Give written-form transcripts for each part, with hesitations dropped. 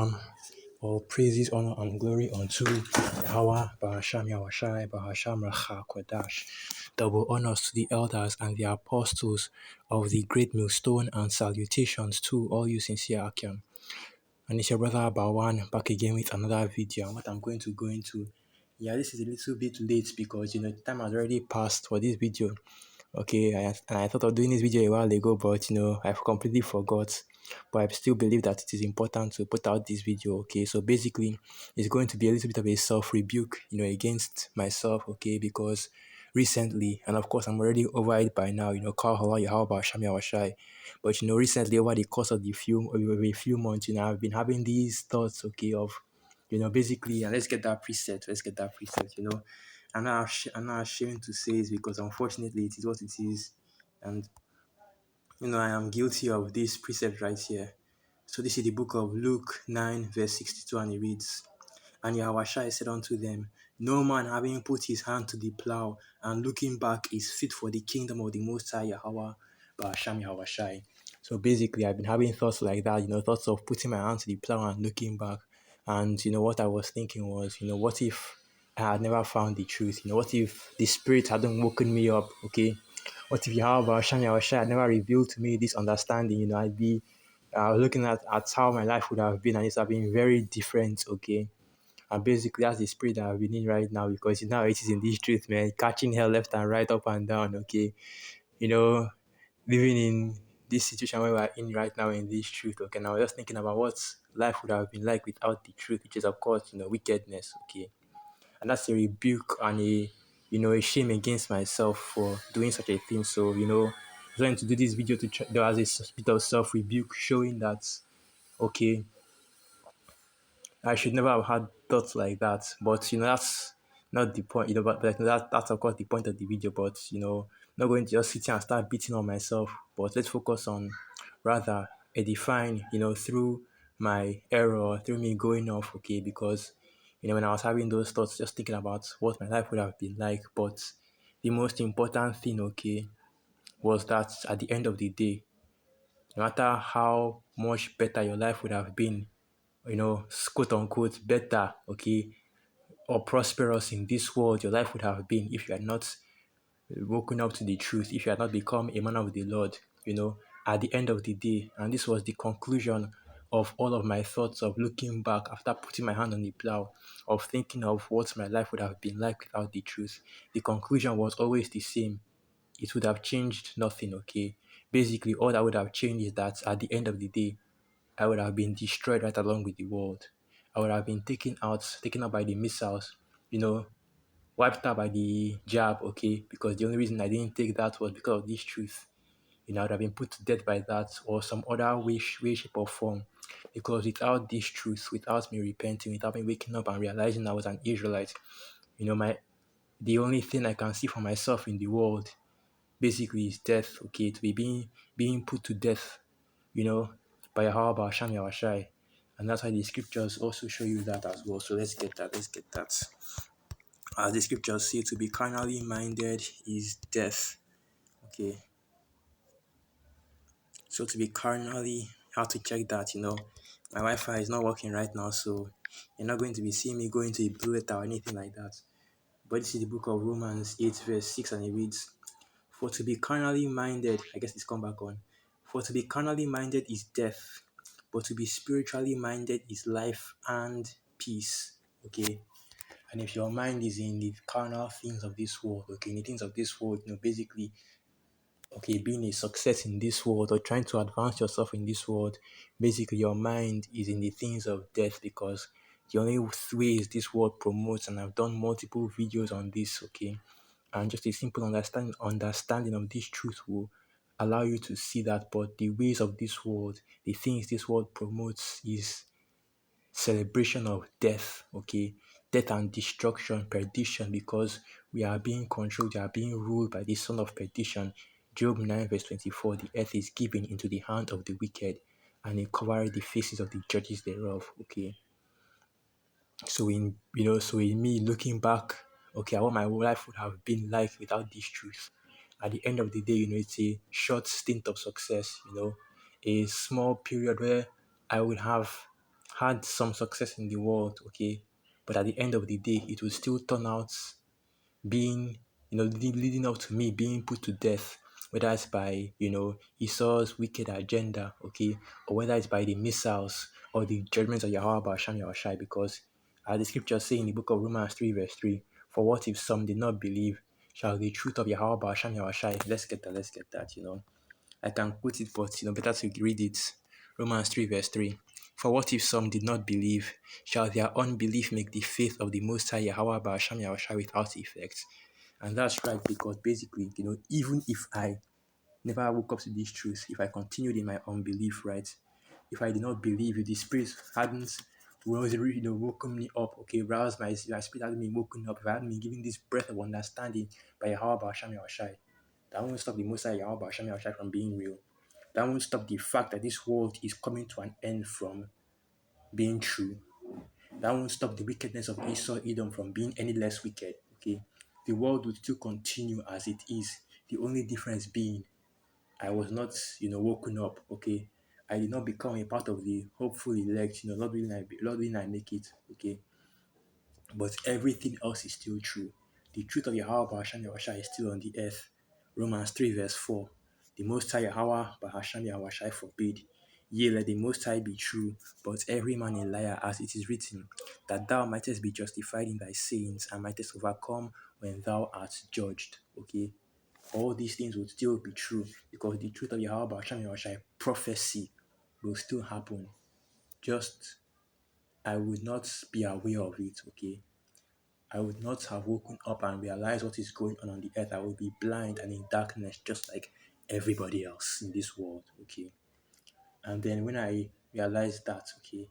Shalom. All praises, honor, and glory unto Yahweh, Bahasham Yahushai, Bahasham Racha Kodash. Double honors to the elders and the apostles of the great millstone, and salutations to all you sincere Akim. And it's your brother Bawan back again with another video. And what I'm going to go into, this is a little bit late because time has already passed for this video. Okay, and I thought of doing this video a while ago, but I've completely forgot. But I still believe that it is important to put out this video. Okay, so basically, it's going to be a little bit of a self-rebuke, against myself. Okay, because recently, and of course, I'm already over it by now. Call Allah, how about Shami Awashai? But recently, over the course of a few months, I've been having these thoughts. Okay, of basically, and let's get that preset. I'm not ashamed to say it because unfortunately it is what it is. And I am guilty of this precept right here. So this is the book of Luke 9 verse 62, and it reads, "And Yahushua said unto them, No man having put his hand to the plow and looking back is fit for the kingdom of the Most High Yahweh Ba'asham Yahushua." So basically I've been having thoughts like that, thoughts of putting my hand to the plow and looking back. And what I was thinking was, what if I had never found the truth? What if the spirit hadn't woken me up? Okay. What if Yahweh Shanya had never revealed to me this understanding? I'd be looking at how my life would have been, and it's have been very different. Okay. And basically that's the spirit that I've been in right now, because now it is in this truth, man, catching hell left and right, up and down. Okay. Living in this situation where we're in right now in this truth. Okay. Now I was just thinking about what life would have been like without the truth, which is of course, wickedness. Okay. And that's a rebuke and a shame against myself for doing such a thing. So I'm trying to do this video to there was a bit of self-rebuke, showing that okay, I should never have had thoughts like that. But that's not the point, but that's of course the point of the video. But not going to just sit here and start beating on myself, but let's focus on rather edifying, through my error, through me going off. Okay, because when I was having those thoughts, just thinking about what my life would have been like. But the most important thing, okay, was that at the end of the day, no matter how much better your life would have been, quote unquote better, okay, or prosperous in this world, your life would have been if you had not woken up to the truth, if you had not become a man of the Lord, at the end of the day. And this was the conclusion of all of my thoughts of looking back after putting my hand on the plow, of thinking of what my life would have been like without the truth. The conclusion was always the same. It would have changed nothing, okay? Basically, all that would have changed is that at the end of the day, I would have been destroyed right along with the world. I would have been taken out by the missiles, you know, wiped out by the jab, okay? Because the only reason I didn't take that was because of this truth. I would have been put to death by that or some other way, shape, or form. Because without this truth, without me repenting, without me waking up and realizing I was an Israelite, the only thing I can see for myself in the world basically is death, okay? To be being put to death, by Yahweh Sham Yahweh. And that's why the scriptures also show you that as well. So let's get that. As the scriptures say, to be carnally minded is death. Okay. So to be carnally, how to check that, my Wi-Fi is not working right now, so you're not going to be seeing me going to a blue letter or anything like that. But this is the book of Romans 8 verse 6, and it reads, "For to be carnally minded," I guess it's come back on. "For to be carnally minded is death, but to be spiritually minded is life and peace." Okay. And if your mind is in the carnal things of this world, okay, in the things of this world, basically, okay, being a success in this world or trying to advance yourself in this world, basically your mind is in the things of death, because the only ways this world promotes, and I've done multiple videos on this, okay, and just a simple understanding of this truth will allow you to see that. But the ways of this world, the things this world promotes, is celebration of death, okay, death and destruction, perdition, because we are being controlled, we are being ruled by the son of perdition. Job 9 verse 24, "The earth is given into the hand of the wicked, and it covereth the faces of the judges thereof." Okay. So in me looking back, okay, at what my life would have been like without this truth, at the end of the day, it's a short stint of success, a small period where I would have had some success in the world, okay, but at the end of the day, it will still turn out being, leading up to me being put to death, whether it's by, Esau's wicked agenda, okay, or whether it's by the missiles or the judgments of Yahweh Basham Yahushai, because as the scriptures say in the book of Romans 3, verse 3, for what if some did not believe, shall the truth of Yahweh Basham Yahushai, let's get that. I can quote it, but better to read it. Romans 3, verse 3. For what if some did not believe? Shall their unbelief make the faith of the Most High Yahweh Ba'asham Yahushua without effect? And that's right, because basically, even if I never woke up to this truth, if I continued in my unbelief, right? If I did not believe, if the Spirit hadn't woken me up, okay, roused my spirit hadn't been woken up, if I hadn't been given this breath of understanding by Yahweh Ba'asham Yahushua, that won't stop the Most High Yahweh Ba'asham Yahushua from being real. That won't stop the fact that this world is coming to an end from being true. That won't stop the wickedness of Esau Edom from being any less wicked. Okay, the world will still continue as it is. The only difference being I was not, woken up. Okay, I did not become a part of the hopeful elect. Lord willing, I make it. Okay, but everything else is still true. The truth of Yahweh Bahasham Yahweh is still on the earth. Romans 3, verse 4. The Most High Yahweh Bahasham Yahweh forbid. Yea, let the Most High be true, but every man a liar, as it is written, that thou mightest be justified in thy sayings and mightest overcome when thou art judged. Okay? All these things will still be true because the truth of Yahweh Bahasham Yahweh prophecy will still happen. Just I would not be aware of it. Okay? I would not have woken up and realized what is going on the earth. I would be blind and in darkness, just like everybody else in this world. Okay. And then when I realized that, okay,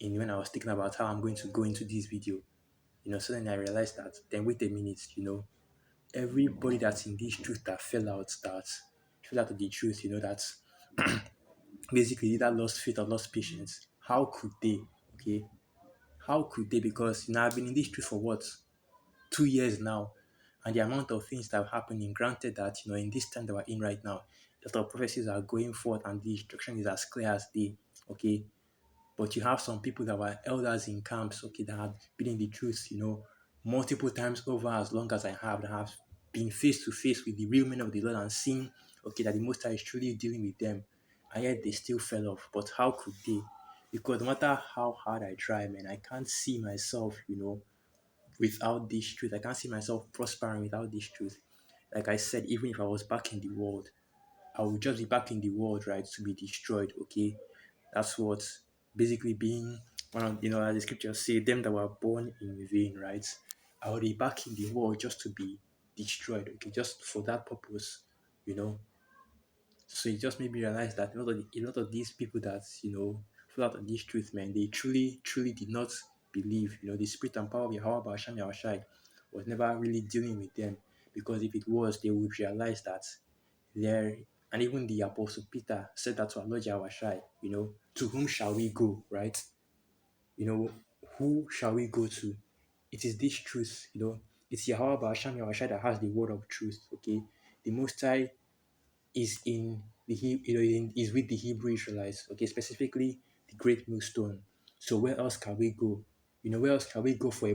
when I was thinking about how I'm going to go into this video, suddenly I realized that, then wait a minute, everybody that's in this truth that fell out of the truth, that basically either lost faith or lost patience. How could they? Okay. How could they? Because, I've been in this truth for what? 2 years now, and the amount of things that are happening, granted that, in this time that we're in right now, a lot of prophecies are going forth and the instruction is as clear as day, okay? But you have some people that were elders in camps, okay, that have been in the truth, multiple times over as long as I have, that have been face to face with the real men of the Lord and seen, okay, that the Most High is truly dealing with them, and yet they still fell off. But how could they? Because no matter how hard I try, man, I can't see myself, without this truth. I can't see myself prospering without this truth. Like I said, even if I was back in the world, I would just be back in the world, right, to be destroyed. Okay, that's what basically being one of, as the scriptures say, them that were born in vain, right? I would be back in the world just to be destroyed. Okay, just for that purpose, you know. So it just made me realize that a lot of these people that full out of this truth, man, they truly, truly did not believe. The spirit and power of Yahweh Basham Yahushai was never really dealing with them, because if it was, they would realize that there. And even the apostle Peter said that to our Lord Yahushai. To whom shall we go, right? Who shall we go to? It is this truth. It's Yahweh Basham Yahushai that has the word of truth. Okay, the Most High is in the is with the Hebrew Israelites, okay, specifically the great millstone. So where else can we go? Where else can we go for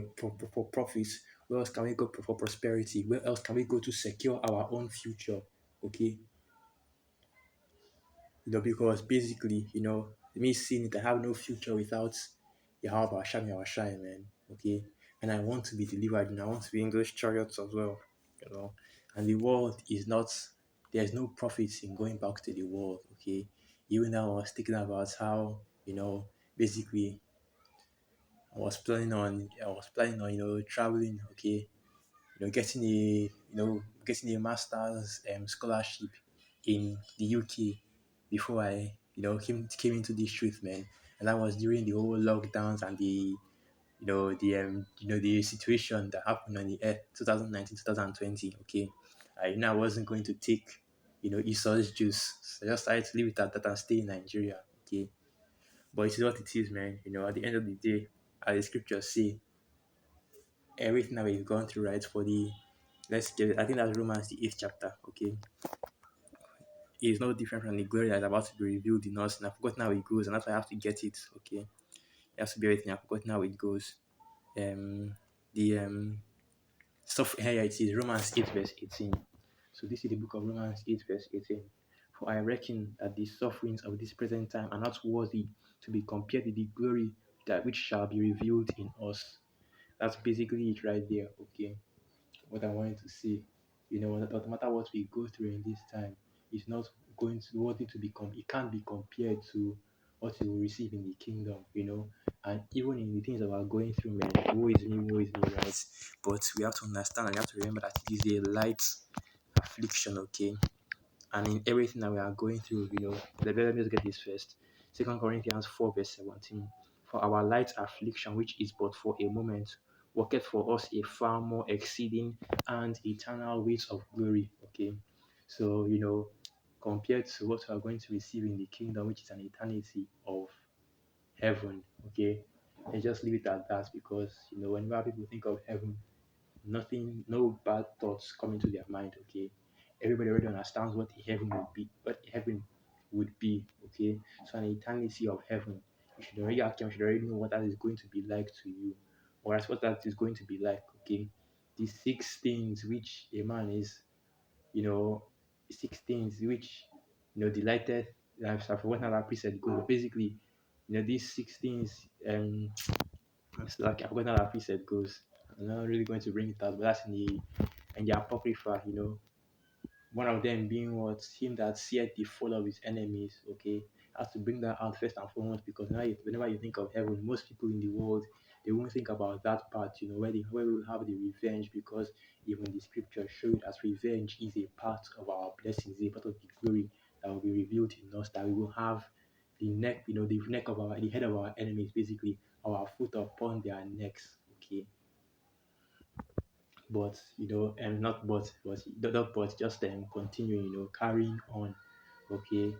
profits? Where else can we go for prosperity? Where else can we go to secure our own future? Okay, because basically, me seeing it, I have no future without Yahweh Hashem Yahushai, man. Okay, and I want to be delivered, and I want to be in those chariots as well. And the world is not. There's no profits in going back to the world. Okay, even though I was thinking about how basically I was planning on traveling. Okay, getting a master's scholarship in the UK before I came into this truth, man. And that was during the whole lockdowns and the situation that happened on the earth 2019 2020. Okay, I wasn't going to take Esau's juice, so I just decided to leave it at that and stay in Nigeria. Okay, but it is what it is, man. At the end of the day, as the scriptures say, everything that we've gone through, right? Let's get it. I think that's Romans the 8th chapter. Okay, it is no different from the glory that is about to be revealed in us, and I've forgotten how it goes, and that's why I have to get it. Okay, You have to bear with me. I've forgotten how it goes. The stuff here it is Romans 8 verse 18. So this is the book of Romans 8 verse 18. For I reckon that the sufferings of this present time are not worthy to be compared with the glory that which shall be revealed in us. That's basically it right there. Okay, what I wanted to say. No matter what we go through in this time, it's not going to worthy to become. It can't be compared to what you will receive in the kingdom. And even in the things that we're going through, man, woe is me, right? But we have to understand and we have to remember that it is a light affliction, okay? And in everything that we are going through, let me just get this first. 2 Corinthians 4, verse 17. For our light affliction, which is but for a moment, worketh for us a far more exceeding and eternal weight of glory. Okay. So, compared to what we are going to receive in the kingdom, which is an eternity of heaven, okay, let's just leave it at that because, whenever people think of heaven, nothing, no bad thoughts come into their mind. Okay, everybody already understands what the heaven would be, Okay, so an eternity of heaven, you should already know what that is going to be like to you, or as what that is going to be like. Okay, the six things which a man is, you know, six things which delighted. I've forgotten how that preset goes, but basically, these six things. It's like I've forgotten how that preset goes. I'm not really going to bring it out, but that's in the Apocrypha, one of them being what him that seeth the fall of his enemies, okay? I have to bring that out first and foremost because now whenever you think of heaven, most people in the world they won't think about that part, where we have the revenge because even the scripture showed as revenge is a part of our blessings, a part of the glory that will be revealed in us, that we will have the head of our enemies, basically our foot upon their necks, okay? But and not not but just continuing, carrying on. Okay,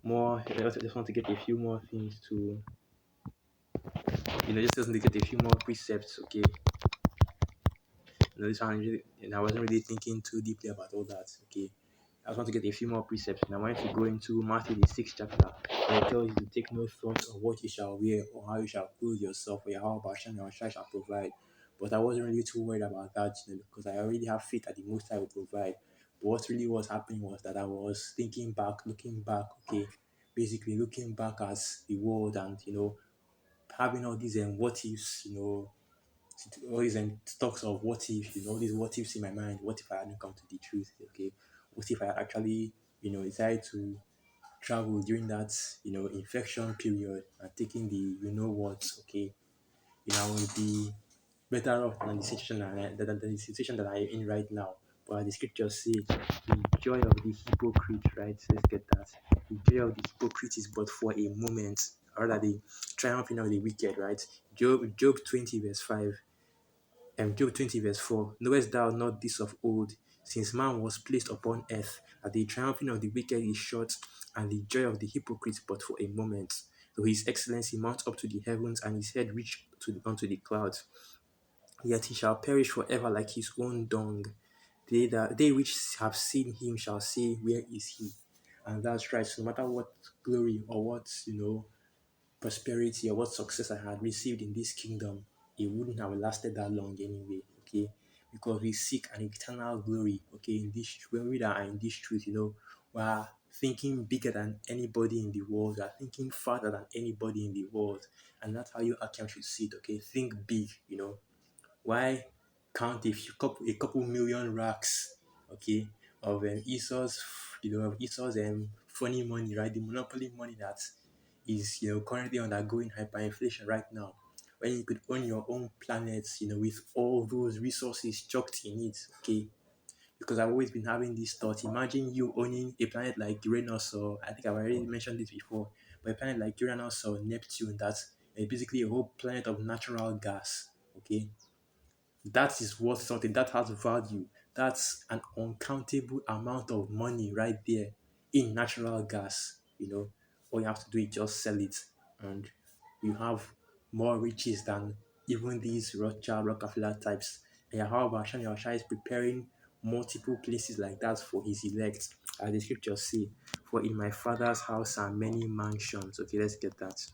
more. I just want to get a few more things to, just want to get a few more precepts. Okay, this one really, and I wasn't really thinking too deeply about all that. Okay, I just want to get a few more precepts, and I want to go into Matthew the sixth chapter, where it tells you to take no thought of what you shall wear or how you shall clothe yourself, or how about your child shall provide. But I wasn't really too worried about that, because I already have faith that the Most High will provide. But what really was happening was that I was thinking back, looking back, okay, basically looking back as the world and having all these what ifs, all these talks of what if, all these what ifs in my mind. What if I hadn't come to the truth? Okay, what if I had actually, decided to travel during that, infection period and taking the, what? Okay, I will be better off than the situation than the situation that I am in right now. But the scriptures say the joy of the hypocrite, right? Let's get that. The joy of the hypocrite is but for a moment, or rather the triumphing of the wicked, right? Job 20 verse 5. Job 20 verse 4. Knowest thou not this of old, since man was placed upon earth, that the triumphing of the wicked is short, and the joy of the hypocrite but for a moment. So his excellency mounts up to the heavens, and his head reach unto the clouds. Yet he shall perish forever like his own dung. They which have seen him shall say, where is he? And that's right. So no matter what glory or what, prosperity or what success I had received in this kingdom, it wouldn't have lasted that long anyway, okay? Because we seek an eternal glory, okay? When we are in this truth, we are thinking bigger than anybody in the world, we are thinking farther than anybody in the world, and that's how you actually should see it, okay? Think big, why count a couple million racks, okay, of Esau's funny money, right? The monopoly money that is currently undergoing hyperinflation right now. When you could own your own planets, with all those resources chucked in it, okay? Because I've always been having this thought. Imagine you owning a planet like Uranus, or I think I've already mentioned this before, but a planet like Uranus or Neptune that's basically a whole planet of natural gas, okay? That is worth something, that has value. That's an uncountable amount of money right there in natural gas. All you have to do is just sell it, and you have more riches than even these Rothschild Rockefeller types. And however, Hashem Yahshua is preparing multiple places like that for his elect, as the scriptures say, for in my father's house are many mansions. Okay, let's get that.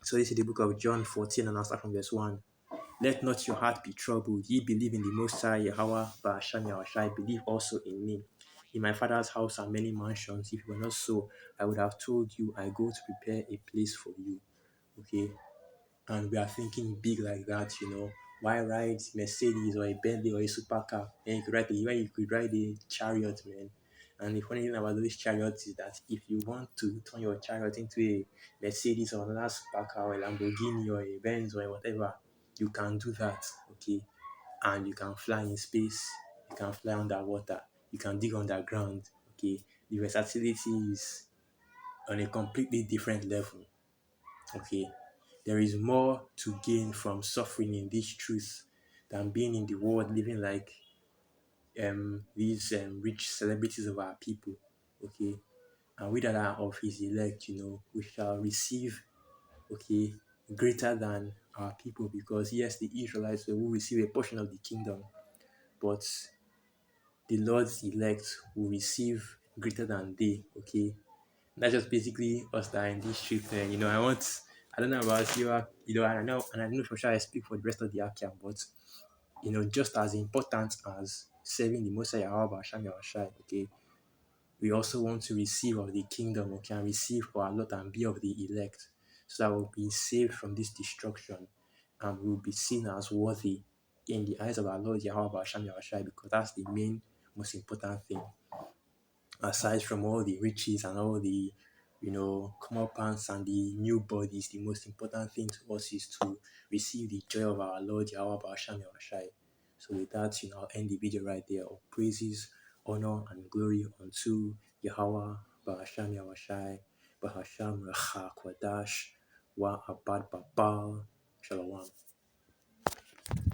So this is the book of John 14, and I'll start from verse 1. Let not your heart be troubled. Ye believe in the Most High Yahweh, but Hashem Yahushai, believe also in me. In my father's house are many mansions. If it were not so, I would have told you, I go to prepare a place for you. Okay? And we are thinking big like that, Why ride Mercedes or a Bentley or a supercar? And you could ride a chariot, man. And the funny thing about those chariots is that if you want to turn your chariot into a Mercedes or another supercar or a Lamborghini or a Benz or whatever, you can do that, okay? And you can fly in space, you can fly underwater, you can dig underground, okay? The versatility is on a completely different level. Okay, there is more to gain from suffering in this truth than being in the world living like these rich celebrities of our people. Okay, and we that are of his elect, we shall receive, okay, greater than our people, because yes, the Israelites will receive a portion of the kingdom, but the Lord's elect will receive greater than they. Okay, that's just basically us that are in this trip. And I don't know about you, and I know for sure I speak for the rest of the Akia, but just as important as serving the Most High Yahweh Hashem Yahushai, okay, we also want to receive of the kingdom, okay, and receive for our lot and be of the elect, so that we'll be saved from this destruction and we'll be seen as worthy in the eyes of our Lord Yahweh Hashem Yahushai, because that's the main, most important thing, aside from all the riches and all the comeuppance and the new bodies. The most important thing to us is to receive the joy of our Lord Yahweh Basham Yahushai. So with that, I'll end the video right there. All praises, honor, and glory unto Yahweh Basham Yahushai, Bahasham Racha Kwadash, Wa Abad Babal. Shalom.